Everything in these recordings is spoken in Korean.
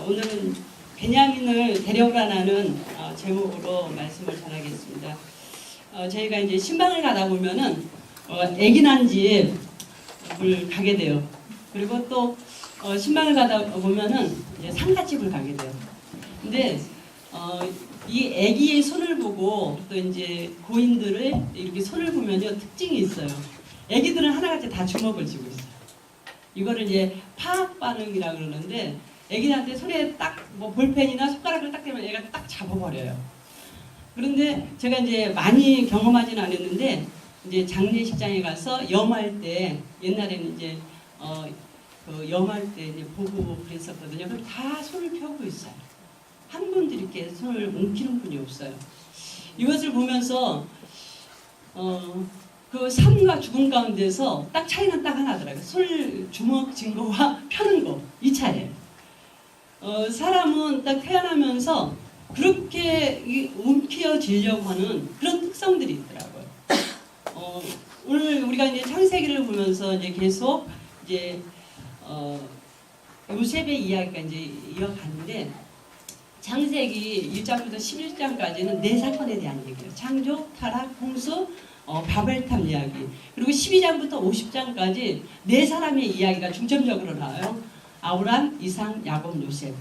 오늘은 베냐민을 데려가라는 제목으로 말씀을 전하겠습니다. 저희가 이제 신방을 가다 보면은 아기 난 집을 가게 돼요. 그리고 또 신방을 가다 보면은 이제 상가집을 가게 돼요. 근데 이 아기의 손을 보고 또 이제 고인들의 이렇게 손을 보면요 특징이 있어요. 아기들은 하나같이 다 주먹을 쥐고 있어요. 이거를 이제 파악 반응이라고 그러는데 아기한테 손에 딱 뭐 볼펜이나 손가락을 딱 대면 애가 딱 잡아버려요. 그런데 제가 이제 많이 경험하지는 않았는데 이제 장례식장에 가서 염할 때 옛날에는 이제 그 염할 때 이제 보고 그랬었거든요. 그럼 다 손을 펴고 있어요. 한 분도 이렇게 손을 옮기는 분이 없어요. 이것을 보면서 그 삶과 죽음 가운데서 딱 차이는 딱 하나더라고요. 손을 주먹 쥔 거와 펴는 거, 이 차이예요. 사람은 딱 태어나면서 그렇게 움켜쥐려고 하는 그런 특성들이 있더라고요. 오늘 우리가 이제 창세기를 보면서 이제 계속 이제 요셉의 이야기가 이제 이어가는데 창세기 1장부터 11장까지는 네 사건에 대한 얘기예요. 창조, 타락, 홍수, 바벨탑 이야기. 그리고 12장부터 50장까지 네 사람의 이야기가 중점적으로 나와요. 아브람, 이삭, 야곱, 요셉.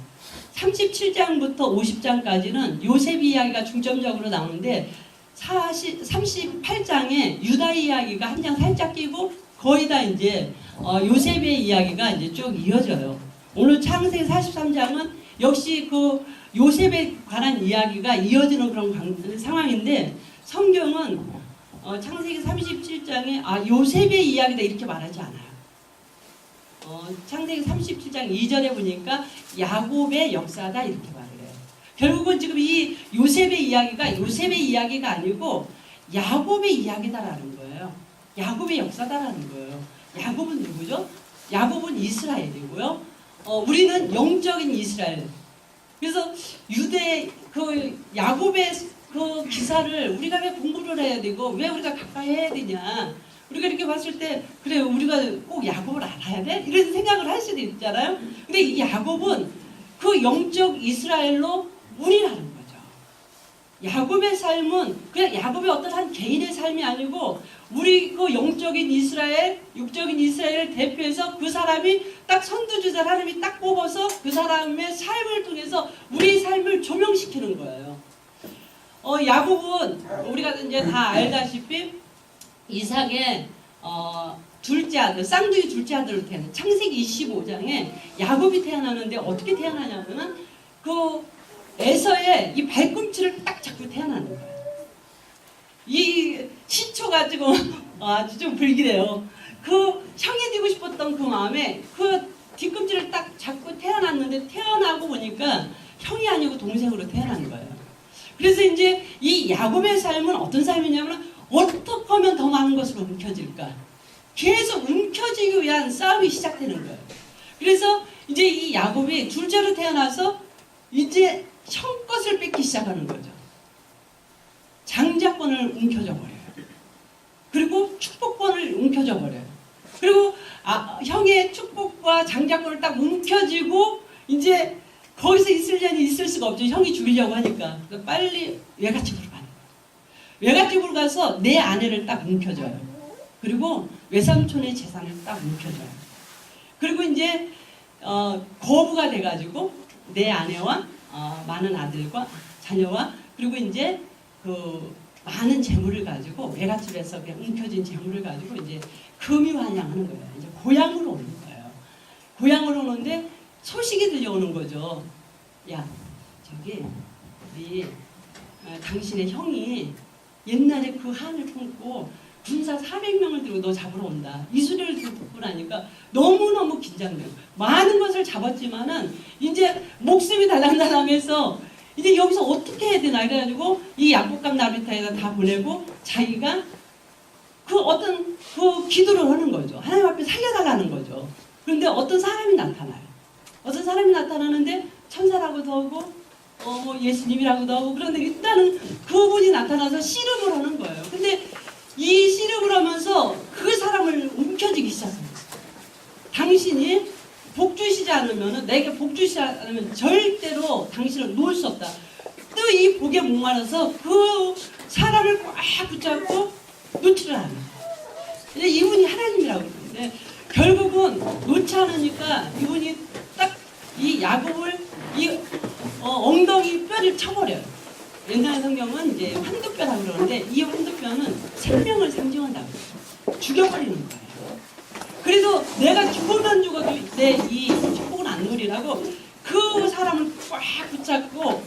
37장부터 50장까지는 요셉 이야기가 중점적으로 나오는데 38장에 유다 이야기가 한 장 살짝 끼고 거의 다 이제 요셉의 이야기가 이제 쭉 이어져요. 오늘 창세기 43장은 역시 그 요셉에 관한 이야기가 이어지는 그런 상황인데 성경은 창세기 37장에 요셉의 이야기다 이렇게 말하지 않아요. 창세기 37장 2절에 보니까 야곱의 역사다 이렇게 말을 해요. 결국은 지금 이 요셉의 이야기가 아니고 야곱의 이야기다라는 거예요. 야곱의 역사다라는 거예요. 야곱은 누구죠? 야곱은 이스라엘이고요. 우리는 영적인 이스라엘. 그래서 그 야곱의 그 기사를 우리가 왜 공부를 해야 되고 왜 우리가 가까이 해야 되냐? 우리가 이렇게 봤을 때 그래 우리가 꼭 야곱을 알아야 돼? 이런 생각을 할 수도 있잖아요. 근데 이 야곱은 그 영적 이스라엘로 우리라는 거죠. 야곱의 삶은 그냥 야곱의 어떤 한 개인의 삶이 아니고 우리 그 영적인 이스라엘, 육적인 이스라엘을 대표해서 그 사람이 딱 선두주자 하나님이 딱 뽑아서 그 사람의 삶을 통해서 우리 삶을 조명시키는 거예요. 야곱은 우리가 이제 다 알다시피 이삭의 둘째 아들, 쌍둥이 둘째 아들로 태어나요. 창세기 25장에 야곱이 태어나는데 어떻게 태어나냐면은 그 에서의 이 발꿈치를 딱 잡고 태어나는 거예요. 이 시초가 지금 아주 좀 불길해요. 그 형이 되고 싶었던 그 마음에 그 뒤꿈치를 딱 잡고 태어났는데 태어나고 보니까 형이 아니고 동생으로 태어난 거예요. 그래서 이제 이 야곱의 삶은 어떤 삶이냐면 어떻게 하면 더 많은 것으로 움켜질까? 계속 움켜쥐기 위한 싸움이 시작되는 거예요. 그래서 이제 이 야곱이 둘째로 태어나서 이제 형 것을 뺏기 시작하는 거죠. 장자권을 움켜줘 버려요. 그리고 축복권을 움켜줘 버려요. 그리고 형의 축복과 장자권을 딱 움켜쥐고 이제 거기서 있으려니 있을 수가 없죠. 형이 죽이려고 하니까. 그러니까 빨리 외갓집으로 가는 거예요. 외갓집으로 가서 내 아내를 딱 움켜줘요. 그리고 외삼촌의 재산을 딱 움켜줘요. 그리고 이제 거부가 돼가지고 내 아내와 많은 아들과 자녀와 그리고 이제 그 많은 재물을 가지고 외갓집에서 그냥 움켜진 재물을 가지고 이제 금유환양하는 거예요. 이제 고향으로 오는 거예요. 고향으로 오는데 소식이 들려오는 거죠. 야, 저기 우리 당신의 형이 옛날에 그 한을 품고 군사 400명을 들고 너 잡으러 온다. 이 소리를 듣고 나니까 너무너무 긴장돼요. 많은 것을 잡았지만은 이제 목숨이 달랑달랑해서 이제 여기서 어떻게 해야 되나 이래가지고 이 약복강 나비타에다 다 보내고 자기가 그 어떤 그 기도를 하는 거죠. 하나님 앞에 살려달라는 거죠. 그런데 어떤 사람이 나타나요. 어떤 사람이 나타나는데 천사라고도 하고 뭐 예수님이라고도 하고 그런데 일단은 그분이 나타나서 씨름을 하는 거예요. 근데 이 씨름을 하면서 그 사람을 움켜쥐기 시작합니다. 당신이 복주시장 주시지 않으면, 내게 복 주시지 않으면 절대로 당신을 놓을 수 없다. 또 이 복에 목말라서 그 사람을 꽉 붙잡고 놓지를 않아. 이분이 하나님이라고 그러는데 결국은 놓지 않으니까 이분이 딱 이 야곱을 엉덩이 뼈를 쳐버려요. 옛날 성경은 이제 환두뼈라고 그러는데 이 환두뼈는 생명을 상징한다고 죽여버리는 거예요. 그래서 내가 죽으면 죽어도 내 이 축복은 안 누리라고 그 사람을 꽉 붙잡고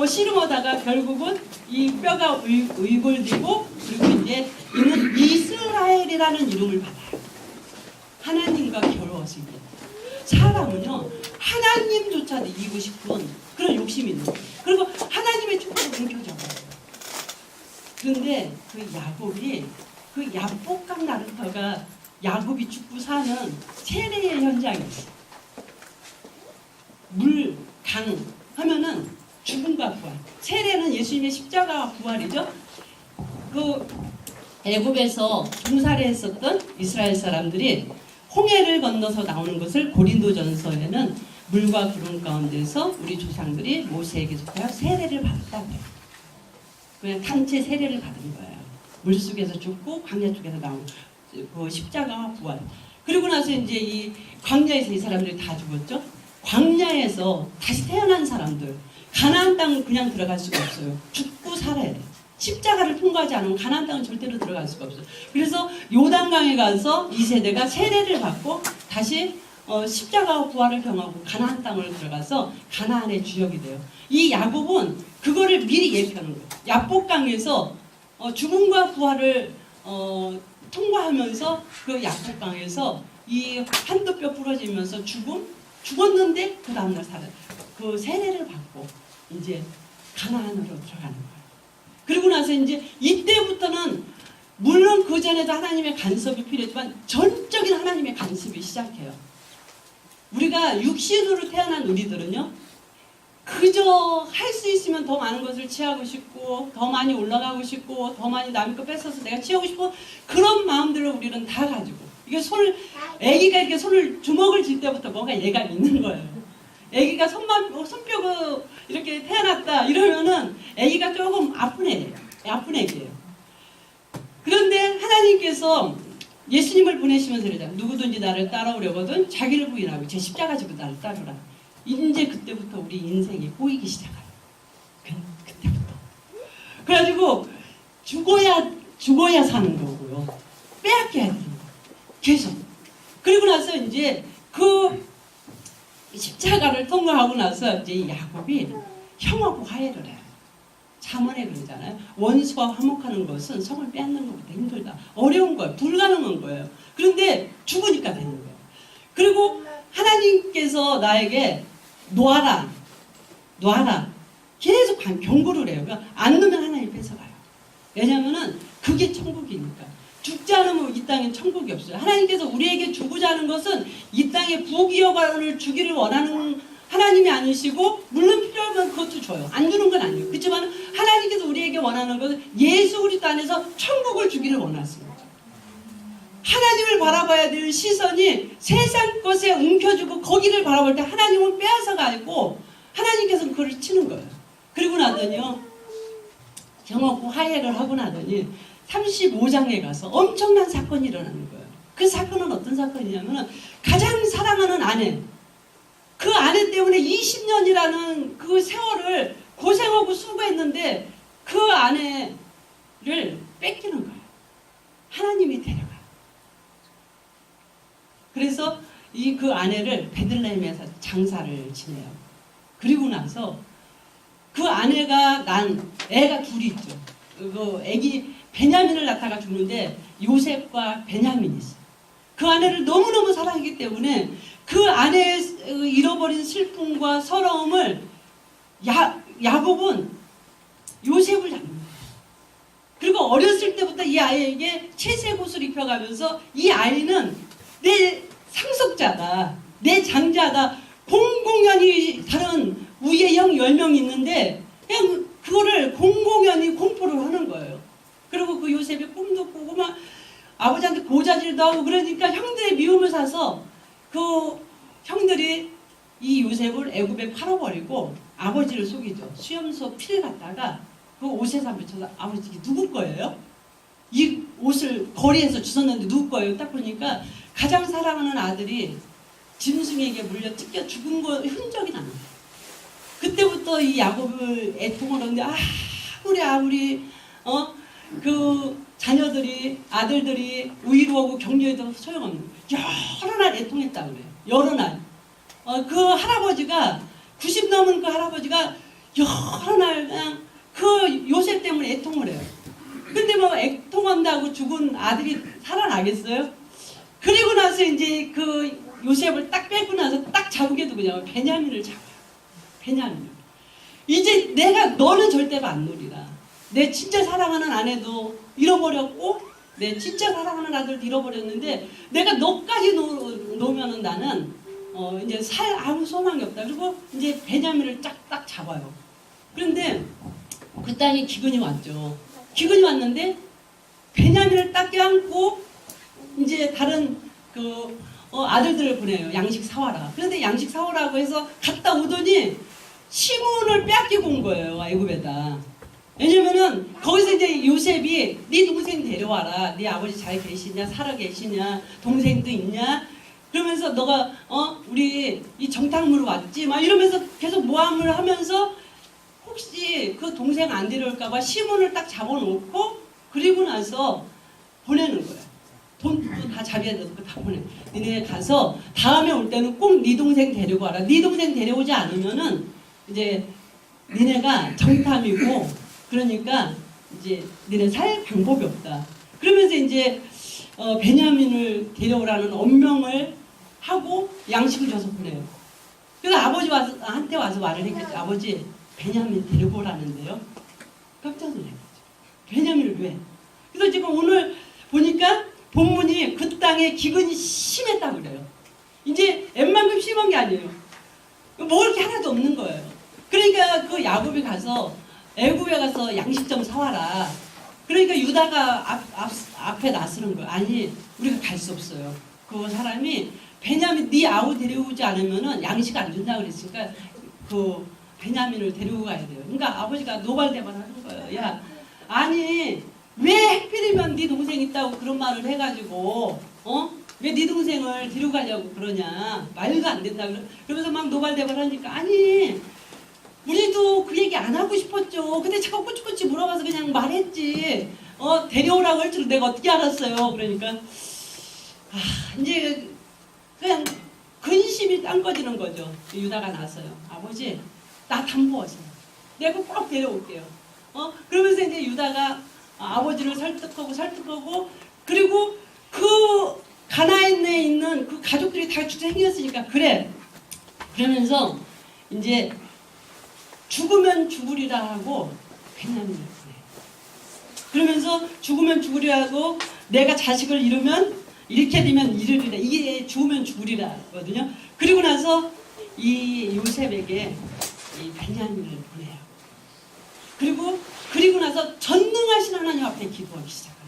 씨름하다가 결국은 이 뼈가 의골되고 그리고 이제 이는 이스라엘이라는 이름을 받아요. 하나님과 겨루었습니다. 사람은요 하나님조차도 이기고 싶은 그런 욕심이 있는 거예요. 그리고 하나님의 축복을 뭉켜줘요. 그런데 그 야곱이 그 야복강 나루터가 야곱이 죽고 사는 세례의 현장이었어요. 물, 강 하면은 죽음과 부활. 세례는 예수님의 십자가와 부활이죠. 그 애굽에서 종살이 했었던 이스라엘 사람들이 홍해를 건너서 나오는 것을 고린도전서에는 물과 구름 가운데서 우리 조상들이 모세에게서부터 세례를 받았다고 해요. 그냥 단체 세례를 받은 거예요. 물속에서 죽고 광야 쪽에서 나온 그 십자가와 부활. 그리고 나서 이제 이 광야에서 이 사람들이 다 죽었죠. 광야에서 다시 태어난 사람들 가나안 땅은 그냥 들어갈 수가 없어요. 죽고 살아야 돼. 십자가를 통과하지 않으면 가나안 땅은 절대로 들어갈 수가 없어요. 그래서 요단강에 가서 이 세대가 세례를 받고 다시 십자가와 부활을 경험하고 가나안 땅을 들어가서 가나안의 주역이 돼요. 이 야곱은 그거를 미리 예표하는 거예요. 야복강에서 죽음과 부활을 통과하면서 그 야복강에서 이 한두뼈 부러지면서 죽었는데 그 다음날 그 세례를 받고 이제 가나안으로 들어가는 거예요. 그리고 나서 이제 이때부터는 물론 그 전에도 하나님의 간섭이 필요했지만 전적인 하나님의 간섭이 시작해요. 우리가 육신으로 태어난 우리들은요 그저 할 수 있으면 더 많은 것을 취하고 싶고 더 많이 올라가고 싶고 더 많이 남의 거 뺏어서 내가 취하고 싶고 그런 마음들을 우리는 다 가지고 이게 애기가 이렇게 주먹을 쥘 때부터 뭔가 예감이 있는 거예요. 애기가 손뼉을 이렇게 태어났다 이러면은 애기가 조금 아픈 애예요. 아픈 애기예요. 그런데 하나님께서 예수님을 보내시면서 이러잖아요. 누구든지 나를 따라오려거든 자기를 부인하고 제 십자가 지고 나를 따르라. 이제 그때부터 우리 인생이 꼬이기 시작해요. 그때부터. 그래가지고 죽어야 사는 거고요. 빼앗겨야 되는 거예요. 계속. 그리고 나서 이제 그 십자가를 통과하고 나서 이제 야곱이 형하고 화해를 해요. 잠언에 그러잖아요. 원수와 화목하는 것은 성을 빼앗는 것보다 힘들다. 어려운 거예요. 불가능한 거예요. 그런데 죽으니까 되는 거예요. 그리고 하나님께서 나에게 놓아라. 계속 경고를 해요. 그러니까 안 놓으면 하나님 뺏어가요. 왜냐면은 그게 천국이니까. 죽지 않으면 이 땅엔 천국이 없어요. 하나님께서 우리에게 주고자 하는 것은 이 땅에 부귀영화를 주기를 원하는 하나님이 아니시고 물론 필요하면 그것도 줘요. 안 주는 건 아니에요. 그렇지만 하나님께서 우리에게 원하는 것은 예수 그리스도 안에서 천국을 주기를 원하십니다. 하나님을 바라봐야 될 시선이 세상 것에 움켜쥐고 거기를 바라볼 때 하나님은 빼앗아가고 하나님께서는 그걸 치는 거예요. 그리고 나더니요. 경험고 화해를 하고 나더니 35장에 가서 엄청난 사건이 일어나는 거예요. 그 사건은 어떤 사건이냐면 가장 사랑하는 아내 그 아내 때문에 20년이라는 그 세월을 고생하고 수고했는데 그 아내를 뺏기는 거예요. 하나님이 데려가요. 그래서 그 아내를 베들레헴에서 장사를 지내요. 그리고 나서 그 아내가 난 애가 둘이 있죠. 그 애기 베냐민을 낳다가 죽는데 요셉과 베냐민이 있어요. 그 아내를 너무너무 사랑하기 때문에 그 아내의 잃어버린 슬픔과 서러움을 야곱은 요셉을 잡는 거예요. 그리고 어렸을 때부터 이 아이에게 채색옷을 입혀가면서 이 아이는 내 상속자다, 내 장자다, 공공연히 다른 우의 형 10명 있는데 그냥 그거를 공공연히 공포를 하는 거예요. 그리고 그 요셉이 꿈도 꾸고 막 아버지한테 고자질도 하고 그러니까 형들의 미움을 사서 그 형들이 요셉을 애굽에 팔아버리고 아버지를 속이죠. 수염소 피를 갖다가 그 옷에다 묻혀서 아버지 이게 누구 거예요? 이 옷을 거리에서 주웠는데 누구 거예요? 딱 보니까 가장 사랑하는 아들이 짐승에게 물려 뜯겨 죽은 거 흔적이 나는 거예요. 그때부터 이 야곱을 애통을 하는데 아무리 그 자녀들이 아들들이 위로하고 격려해도 소용없는 거예요. 여러 날 애통했다 그래요. 여러 날. 그 할아버지가 90 넘은 그 할아버지가 여러 날 그냥 그 요셉 때문에 애통을 해요. 근데 뭐 애통한다고 죽은 아들이 살아나겠어요? 그리고 나서 이제 그 요셉을 딱 뺏고 나서 딱 잡게 누구냐면 베냐민을 잡아요. 베냐민을. 이제 내가 너는 절대로 안 놓으리라. 내 진짜 사랑하는 아내도 잃어버렸고 내 진짜 사랑하는 아들도 잃어버렸는데 내가 너까지 놓으면은 나는 이제 살 아무 소망이 없다. 그리고 이제 베냐민을 딱 잡아요. 그런데 그 땅에 기근이 왔죠. 기근이 왔는데 베냐민을 딱 껴안고 이제 다른 그 아들들을 보내요. 양식 사와라. 그런데 양식 사오라고 해서 갔다 오더니 시몬을 빼앗기고 온 거예요. 애굽에다. 왜냐면은 거기서 이제 요셉이 네 동생 데려와라. 네 아버지 잘 계시냐? 살아 계시냐? 동생도 있냐? 그러면서 너가 우리 이 정탐으로 왔지? 막 이러면서 계속 모함을 하면서 혹시 그 동생 안 데려올까봐 시몬을 딱 잡아놓고 그리고 나서 보내는 거야. 돈도 다 자기가 넣고 다 보내. 니네 가서 다음에 올 때는 꼭 네 동생 데리고 와라. 네 동생 데려오지 않으면은 이제 니네가 정탐이고 그러니까 이제 니네 살 방법이 없다. 그러면서 이제 베냐민을 데려오라는 엄명을 하고 양식을 줘서 보내요. 그래서 아버지 한테 와서 말을 했겠죠. 아버지 베냐민 데리고 오라는데요. 깜짝 놀랐죠. 베냐민을 왜? 그래서 지금 오늘 보니까 본문이 그 땅에 기근이 심했다고 그래요. 이제 웬만큼 심한 게 아니에요. 먹을 게 하나도 없는 거예요. 그러니까 그 야곱이 가서 애굽에 가서 양식 좀 사와라. 그러니까 유다가 앞에 나서는 거예요. 아니 우리가 갈 수 없어요. 그 사람이 베냐민 네 아우 데려오지 않으면은 양식 안 준다 그랬으니까 그 베냐민을 데리고 가야 돼요. 그러니까 아버지가 노발대발 하는 거예요. 야 아니 왜 하필이면 네 동생 있다고 그런 말을 해가지고 왜 네 동생을 데리고 가려고 그러냐. 말도 안 된다. 그러면서 막 노발대발 하니까 아니 우리도 그 얘기 안 하고 싶었죠. 근데 자꾸 꼬치꼬치 물어봐서 그냥 말했지. 데려오라고 할 줄 내가 어떻게 알았어요. 그러니까 이제 그냥 근심이 땅 꺼지는 거죠. 유다가 나서요. 아버지 나 담보하세요. 내가 꼭 데려올게요. 그러면서 이제 유다가 아버지를 설득하고 그리고 그 가나안에 있는 그 가족들이 다 생겼으니까 그래. 그러면서 이제 죽으면 죽으리라 하고 베냐민을 보내. 그러면서 죽으면 죽으리라 하고 내가 자식을 잃으면 이렇게 되면 이르리라. 이게 죽으면 죽으리라거든요. 그리고 나서 이 요셉에게 이 베냐민을 보내요. 그리고 나서 전능하신 하나님 앞에 기도하기 시작해요.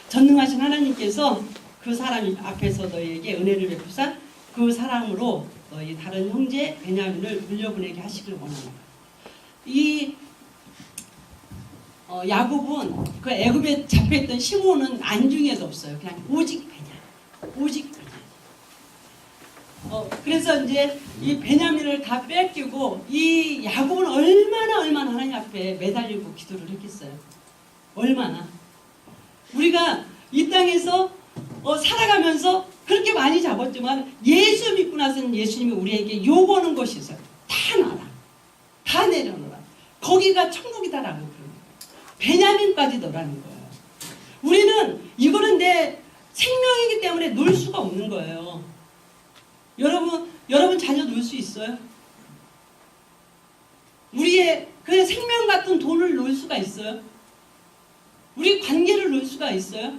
전능하신 하나님께서 그 사람 앞에서 너희에게 은혜를 베푸사 그 사람으로 너희 다른 형제 베냐민을 돌려보내게 하시길 원합니다. 이 야곱은 그 애굽에 잡혀있던 시몬은 안중에도 없어요. 그냥 오직 베냐민. 그래서 이제 이 베냐민을 다 뺏기고 이 야곱은 얼마나 하나님 앞에 매달리고 기도를 했겠어요. 얼마나. 우리가 이 땅에서 살아가면서 그렇게 많이 잡았지만 예수 믿고 나서는 예수님이 우리에게 요구하는 것이 있어요. 다 놔라. 다 내려놓으라. 거기가 천국이다라고 그러는 거예요. 베냐민까지 넣으라는 거예요. 우리는 이거는 내 생명이기 때문에 놓을 수가 없는 거예요. 여러분 자녀 놓을 수 있어요? 우리의 그 생명 같은 돈을 놓을 수가 있어요? 우리 관계를 놓을 수가 있어요?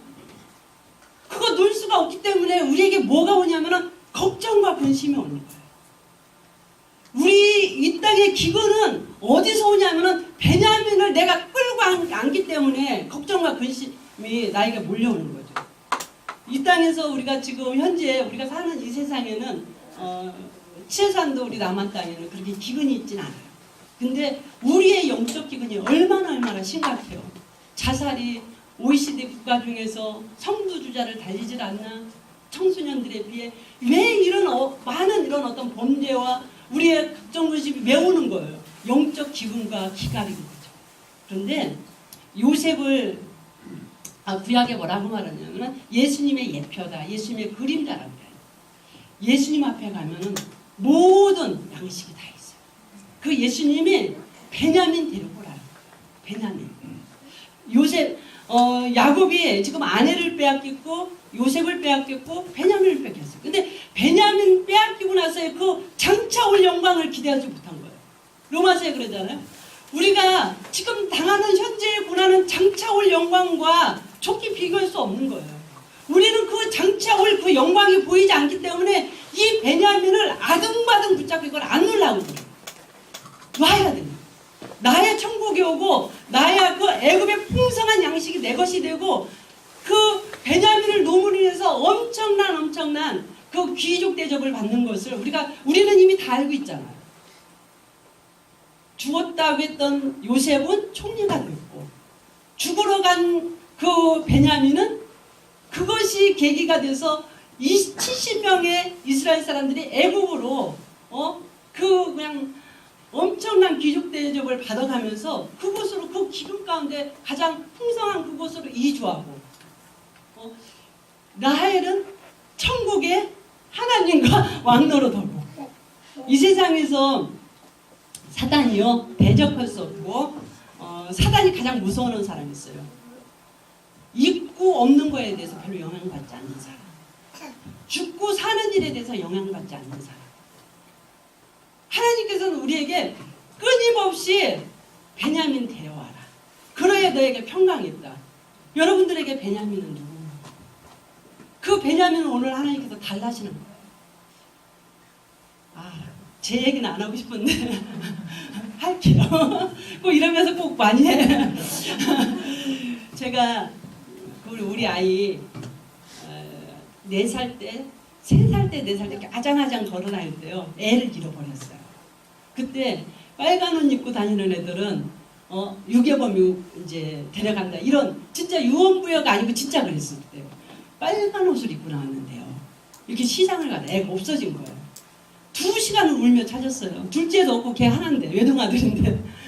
그거 놓을 수가 없기 때문에 우리에게 뭐가 오냐면 걱정과 근심이 오는 거예요. 우리 이 땅의 기근은 어디서 오냐면 베냐민을 내가 끌고 안기 때문에 걱정과 근심이 나에게 몰려오는 거죠. 이 땅에서 우리가 지금 현재 우리가 사는 이 세상에는 치해산도 우리 남한 땅에는 그렇게 기근이 있진 않아요. 근데 우리의 영적 기근이 얼마나 심각해요. 자살이 OECD 국가 중에서 성부주자를 달리질 않나? 청소년들에 비해 왜 이런 많은 이런 어떤 범죄와 우리의 극정부심이 메우는 거예요. 영적 기근과 기갈인 거죠. 그런데 요셉을 구약에 뭐라고 말하냐면 예수님의 예표다, 예수님의 그림자라고 해요. 예수님 앞에 가면은 모든 양식이 다 있어요. 그 예수님이 베냐민 데리고 오라는 거예요. 베냐민. 요셉, 야곱이 지금 아내를 빼앗겼고 요셉을 빼앗겼고 베냐민을 뺏겼어요. 근데 베냐민 빼앗기고 나서의 그 장차 올 영광을 기대하지 못한 거예요. 로마서에 그러잖아요. 우리가 지금 당하는 현재의 고난은 장차 올 영광과 좋게 비교할 수 없는 거예요. 우리는 그 장차 올 그 영광이 보이지 않기 때문에 이 베냐민을 아등바등 붙잡고 이걸 안 놓으려고 그래요. 놔야 돼요. 나의 천국이 오고 나의 그 애굽의 풍성한 양식이 내 것이 되고 그 베냐민을 놓음으로 인해서 엄청난 그 귀족 대접을 받는 것을 우리는 이미 다 알고 있잖아요. 죽었다고 했던 요셉은 총리가 됐고 죽으러 간 그 베냐민은 그것이 계기가 돼서 70명의 이스라엘 사람들이 애굽으로 그냥 엄청난 귀족 대접을 받아가면서 그곳으로 그 기근 가운데 가장 풍성한 그곳으로 이주하고 라헬은 천국의 하나님과 왕노릇하고 이 세상에서 사단이요 대적할 수 없고 사단이 가장 무서워하는 사람이 있어요. 있고 없는 거에 대해서 별로 영향받지 않는 사람, 죽고 사는 일에 대해서 영향받지 않는 사람. 하나님께서는 우리에게 끊임없이 베냐민 데려와라. 그래야 너에게 평강이 있다. 여러분들에게 베냐민은 누구입니까? 그 베냐민은 오늘 하나님께서 달라시는 거예요. 제 얘기는 안 하고 싶은데 할게요. 꼭 이러면서 꼭 많이 해. 제가 우리 아이 4살 때, 3살 때, 4살 때 아장아장 걸어다닐 때요. 애를 잃어버렸어요. 그때 빨간 옷 입고 다니는 애들은 유괴범이 이제 데려간다. 이런 진짜 유언부여가 아니고 진짜 그랬을 때요. 빨간 옷을 입고 나왔는데요. 이렇게 시장을 가다 애가 없어진 거예요. 2시간을 울며 찾았어요. 둘째도 없고 걔 하나인데 외동아들인데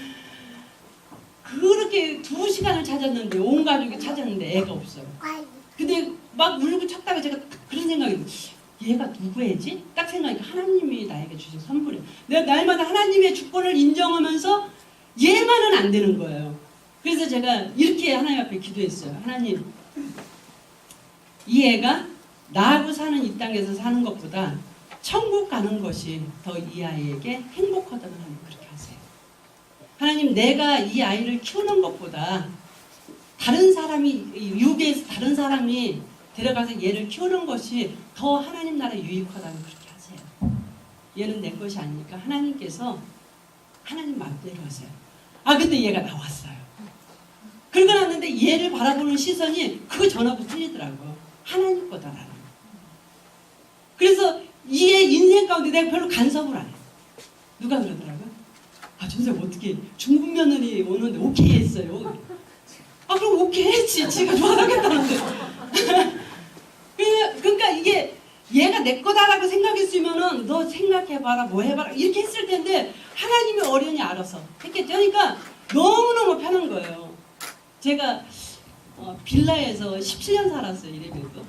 그렇게 2시간을 찾았는데 온 가족이 찾았는데 애가 없어요. 근데 막 울고 찾다가 제가 그런 생각이 들어요. 얘가 누구애지? 딱 생각하니까 하나님이 나에게 주신 선물이에요. 내가 날마다 하나님의 주권을 인정하면서 얘만은 안 되는 거예요. 그래서 제가 이렇게 하나님 앞에 기도했어요. 하나님, 이 애가 나하고 사는 이 땅에서 사는 것보다 천국 가는 것이 더 이 아이에게 행복하다면 하나님 그렇게 하세요. 하나님, 내가 이 아이를 키우는 것보다 다른 사람이 유괴해서 다른 사람이 데려가서 얘를 키우는 것이 더 하나님 나라에 유익하다면 그렇게 하세요. 얘는 내 것이 아니니까 하나님께서 하나님 마음대로 하세요. 근데 얘가 나왔어요. 그러고 났는데 얘를 바라보는 시선이 그 전하고 틀리더라고요. 하나님 거다라는. 그래서 얘 인생 가운데 내가 별로 간섭을 안 해요. 누가 그러더라고요. 전생 어떻게 중국 며느리 오는데 오케이 했어요. 그럼 오케이 했지. 지가 좋아하겠다는데. 그러니까 이게 얘가 내 거다라고 생각했으면은 너 생각해봐라 뭐 해봐라 이렇게 했을 텐데 하나님이 어련히 알아서 했겠죠. 그러니까 너무너무 편한 거예요. 제가 빌라에서 17년 살았어요. 이래봬도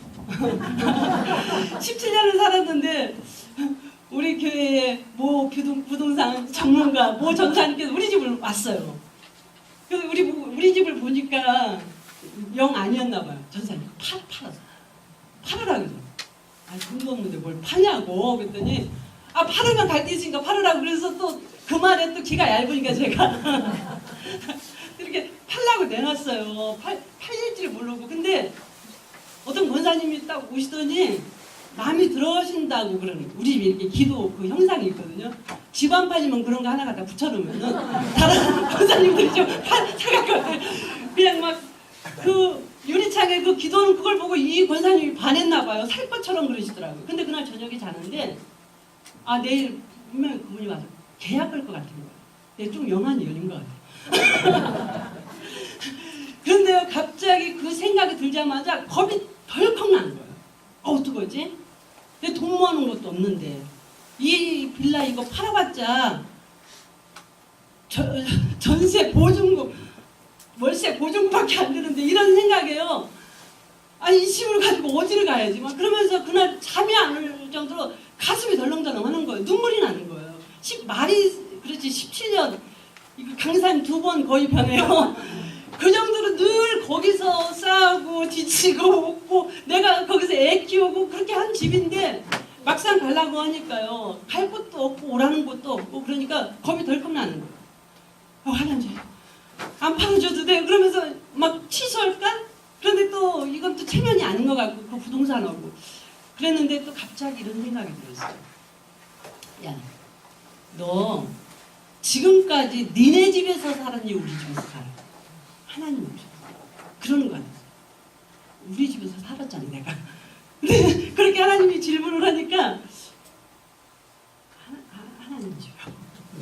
17년을 살았는데 우리 교회에 뭐 부동산 전문가 뭐 전사님께서 우리 집을 왔어요. 그래서 우리 집을 보니까 영 아니었나 봐요. 전사님 팔으라고. 돈도 없는데 뭘 파냐고 그랬더니 팔으면 갈 데 있으니까 팔으라고. 그래서 또 그 말에 또 귀가 얇으니까 제가 이렇게 팔라고 내놨어요. 팔릴지를 모르고. 근데 어떤 권사님이 딱 오시더니 마음이 들어오신다고 그러는 거예요. 우리 집에 이렇게 기도 그 형상이 있거든요. 집 안 팔리면 그런 거 하나 갖다 붙여놓으면은 다른 권사님들이 좀 사갖고 그냥 막 그 유리창에 그 기도는 그걸 보고 이 권사님이 반했나 봐요. 살 것처럼 그러시더라고요. 근데 그날 저녁에 자는데 아 내일 분명히 그분이 와서 계약할 것 같은 거예요. 근데 좀 영안이 열린 것 같아요. 그런데 갑자기 그 생각이 들자마자 겁이 덜컥 난 거예요. 어떡하지? 근데 돈 모아놓은 것도 없는데 이 빌라 이거 팔아봤자 전세 보증금 월세 보증금밖에 안 되는데 이런 생각이에요. 아니 이 집을 가지고 어디를 가야지 막 그러면서 그날 잠이 안 올 정도로 가슴이 덜렁덜렁 하는 거예요. 눈물이 나는 거예요. 말이 그렇지 17년 이거 강산 2번 거의 변해요. 그 정도로 늘 거기서 싸우고 지치고 웃고 내가 거기서 애 키우고 그렇게 한 집인데 막상 가려고 하니까요. 갈 곳도 없고 오라는 곳도 없고 그러니까 겁이 덜컥 나는 거예요. 하나님 안 팔아줘도 돼. 그러면서 막 취소할까? 그런데 또 이건 또 체면이 아닌 것 같고 그 부동산하고 그랬는데 또 갑자기 이런 생각이 들었어요. 야, 너 지금까지 니네 집에서 살았니 우리 집에서 살아? 하나님 없어. 그러는 거 아니야. 우리 집에서 살았잖아 내가. 근데 그렇게 하나님이 질문을 하니까 하나님 집이요.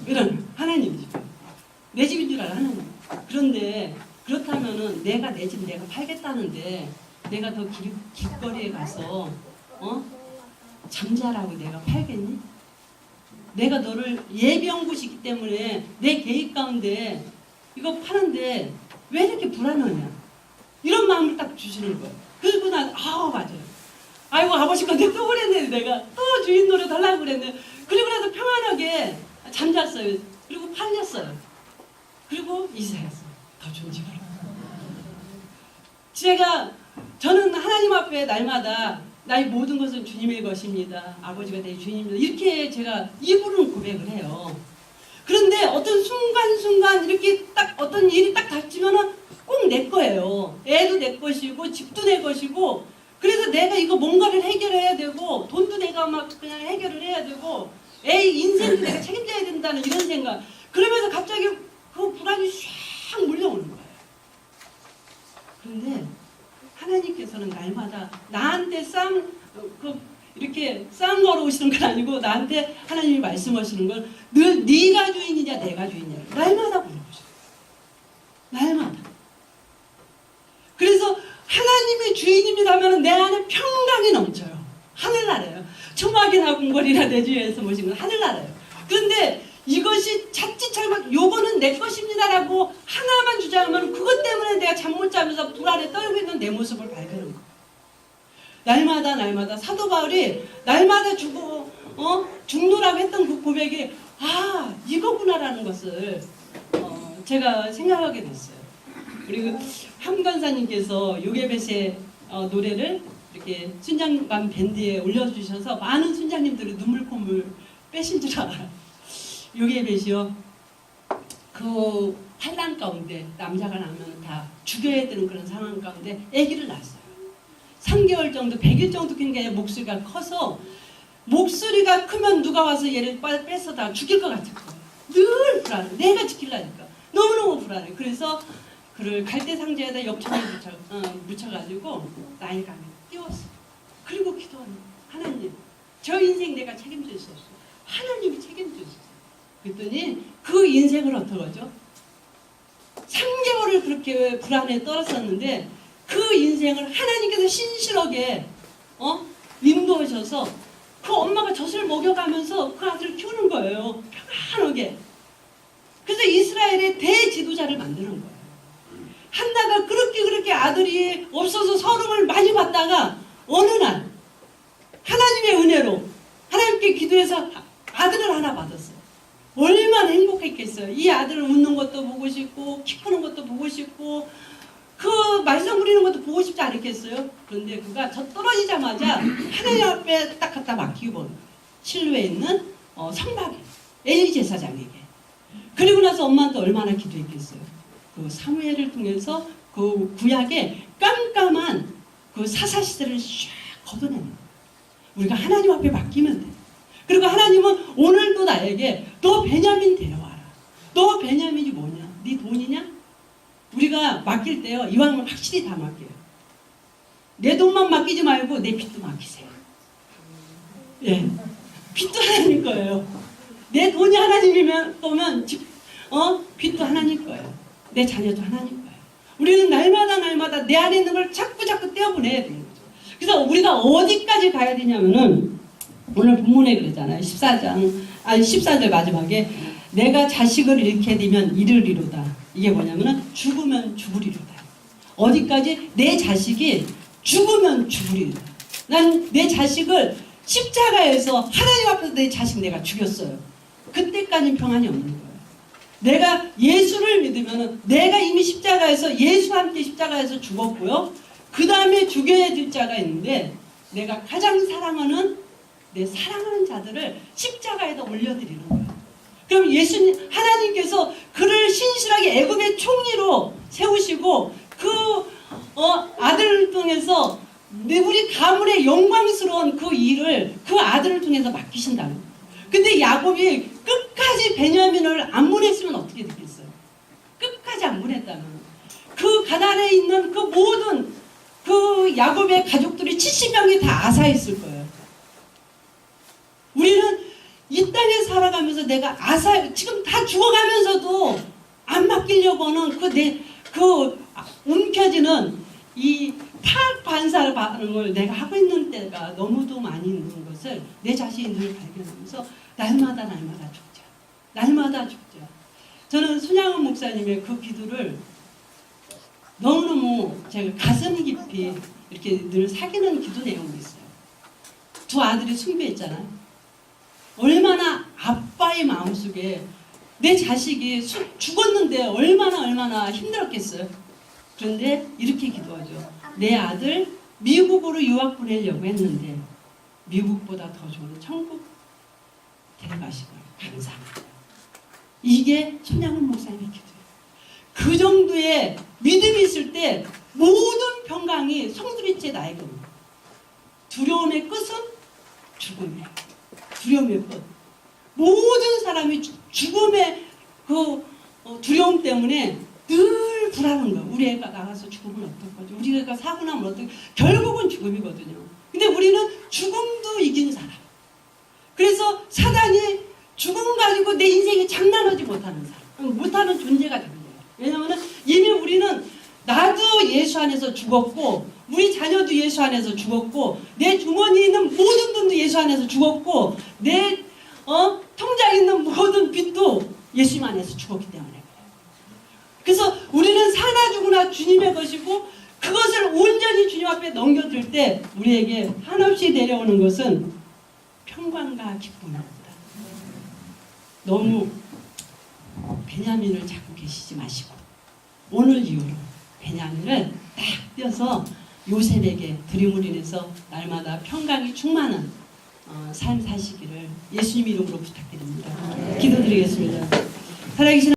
이런 하나님 집. 내 집인 줄 알아 하나님. 그런데 그렇다면은 내가 내 집 내가 팔겠다는데 내가 더 길거리에 가서 잠자라고 내가 팔겠니? 내가 너를 예비한 곳이기 때문에 내 계획 가운데 이거 파는데 왜 이렇게 불안하냐? 이런 마음을 딱 주시는 거예요. 그리고 난 맞아요. 아이고 아버지 건데 또 그랬네. 내가 또 주인 노래 달라고 그랬네. 그리고 나서 평안하게 잠잤어요. 그리고 팔렸어요. 그리고 이사했어요. 더 좋은 집으로. 저는 하나님 앞에 날마다 나의 모든 것은 주님의 것입니다. 아버지가 내 주인입니다. 이렇게 제가 입으로는 고백을 해요. 그런데 어떤 순간순간 이렇게 딱 어떤 일이 딱 닥치면은 꼭 내 거예요. 애도 내 것이고 집도 내 것이고 그래서 내가 이거 뭔가를 해결해야 되고 돈도 내가 막 그냥 해결을 해야 되고 애 인생도 내가 책임져야 된다는 이런 생각. 그러면서 갑자기 그 불안이 쫙 몰려오는 거예요. 그런데 하나님께서는 날마다 나한테 이렇게 싸움 걸어오시는 건 아니고 나한테 하나님이 말씀하시는 건 늘 네가 주인이냐 내가 주인이냐 날마다 물어보셔요. 날마다. 그래서 하나님이 주인입니다면 내 안에 평강이 넘쳐요. 하늘나라예요. 초막이나 궁궐이나 내 주위에서 모신 건 하늘나라예요. 그런데 이것이 자칫 잘못 요거는 내 것입니다라고 하나만 주장하면 그것 때문에 내가 잠 못 자면서 불안에 떨고 있는 내 모습을 발견하는 거예요. 날마다 사도 바울이 날마다 죽노라고 했던 그 고백이 이거구나라는 것을 제가 생각하게 됐어요. 그리고 함권사님께서 요괴벳의 노래를 이렇게 순장관 밴드에 올려주셔서 많은 순장님들이 눈물콧물 빼신 줄 알아요. 요괴벳이요. 그 환난 가운데 남자가 나면 다 죽여야 되는 그런 상황 가운데 아기를 낳았어요. 3개월 정도, 100일 정도 굉장히 목소리가 커서 목소리가 크면 누가 와서 얘를 뺏어 다 죽일 것 같은 거예요. 늘 불안해. 내가 지키려니까. 너무너무 불안해. 그래서 그를 갈대 상자에다 역청에 묻혀가지고 나일 강에 띄웠어. 그리고 기도하는 하나님, 저 인생 내가 책임질 수 없어. 하나님이 책임질 수 없어. 그랬더니 그 인생을 어떡하죠? 3개월을 그렇게 불안에 떨었었는데 그 인생을 하나님께서 신실하게 인도하셔서 그 엄마가 젖을 먹여가면서 그 아들을 키우는 거예요. 평안하게. 그래서 이스라엘의 대지도자를 만드는 거예요. 한나가 그렇게 아들이 없어서 서름을 많이 받다가 어느 날 하나님의 은혜로 하나님께 기도해서 아들을 하나 받았어요. 얼마나 행복했겠어요. 이 아들을 웃는 것도 보고 싶고 키 크는 것도 보고 싶고 그 말썽 부리는 것도 보고 싶지 않겠어요? 그런데 그가 저 떨어지자마자 하나님 앞에 딱 갖다 맡기고 보는 거예요. 실로에 있는 성막에 엘리 제사장에게. 그리고 나서 엄마한테 얼마나 기도했겠어요. 그 사무엘을 통해서 그 구약의 깜깜한 그 사사시대를 쫙 걷어내는 거예요. 우리가 하나님 앞에 맡기면 돼요. 그리고 하나님은 오늘도 나에게 너 베냐민 데려와라. 너 베냐민이 뭐냐? 네 돈이냐? 우리가 맡길 때요. 이왕이면 확실히 다 맡겨요. 내 돈만 맡기지 말고 내 빚도 맡기세요. 예. 빚도 하나님 거예요. 내 돈이 하나님이면 거면 빚도 하나님 거예요. 내 자녀도 하나님 거예요. 우리는 날마다 내 안에 있는 걸 자꾸 떼어보내야 되는 거죠. 그래서 우리가 어디까지 가야 되냐면은 오늘 본문에 그러잖아요. 14절 마지막에 내가 자식을 잃게 되면 이르리로다. 이게 뭐냐면은 죽으면 죽으리로다. 어디까지? 내 자식이 죽으면 죽으리로다. 난 내 자식을 십자가에서 하나님 앞에서 내 자식 내가 죽였어요. 그때까지는 평안이 없는 거예요. 내가 예수를 믿으면은 내가 이미 십자가에서 예수와 함께 십자가에서 죽었고요. 그 다음에 죽여야 될 자가 있는데 내가 가장 사랑하는 내 사랑하는 자들을 십자가에다 올려드리는 거예요. 그럼 예수님 하나님께서 그를 신실하게 애굽의 총리로 세우시고 그 아들을 통해서 우리 가문의 영광스러운 그 일을 그 아들을 통해서 맡기신다는 거예요. 근데 야곱이 끝까지 베냐민을 안 보냈으면 어떻게 됐겠어요? 끝까지 안 보냈다면 그 가나안에 있는 그 모든 그 야곱의 가족들이 70명이 다 아사했을 거예요. 우리는 이 땅에 살아가면서 내가 지금 다 죽어가면서도 안 맡기려고 하는 움켜지는 이 파악 반사를 받는 걸 내가 하고 있는 때가 너무도 많이 있는 것을 내 자신이 늘 발견하면서 날마다 죽자. 날마다 죽자. 저는 손양은 목사님의 그 기도를 너무너무 제가 가슴 깊이 이렇게 늘 사귀는 기도 내용이 있어요. 두 아들이 순교했잖아요. 얼마나 아빠의 마음속에 내 자식이 죽었는데 얼마나 힘들었겠어요. 그런데 이렇게 기도하죠. 내 아들 미국으로 유학 보내려고 했는데 미국보다 더 좋은 천국 데려가시고 감사합니다. 이게 손양은 목사님의 기도예요. 그 정도의 믿음이 있을 때 모든 평강이 송두리째 나에게 옵니다. 두려움의 끝은 죽음이에요. 두려움의 끝. 모든 사람이 죽음의 그 두려움 때문에 늘 불안한 거예요. 우리 애가 나가서 죽으면 어떡하지? 우리 애가 사고 나면 어떡하지? 결국은 죽음이거든요. 근데 우리는 죽음도 이긴 사람. 그래서 사단이 죽음 가지고 내 인생에 장난하지 못하는 사람. 못하는 존재가 되는 거예요. 왜냐하면 이미 우리는 나도 예수 안에서 죽었고 우리 자녀도 예수 안에서 죽었고 내 주머니에 있는 모든 돈도 예수 안에서 죽었고 내 통장에 있는 모든 빚도 예수님 안에서 죽었기 때문에 그래서 우리는 사나 죽으나 주님의 것이고 그것을 온전히 주님 앞에 넘겨줄 때 우리에게 한없이 내려오는 것은 평강과 기쁨입니다. 너무 베냐민을 잡고 계시지 마시고 오늘 이후로 베냐민을 딱 떼어서 요셉에게 드림을 인해서 날마다 평강이 충만한 삶 사시기를 예수님 이름으로 부탁드립니다. 기도드리겠습니다. 살아계신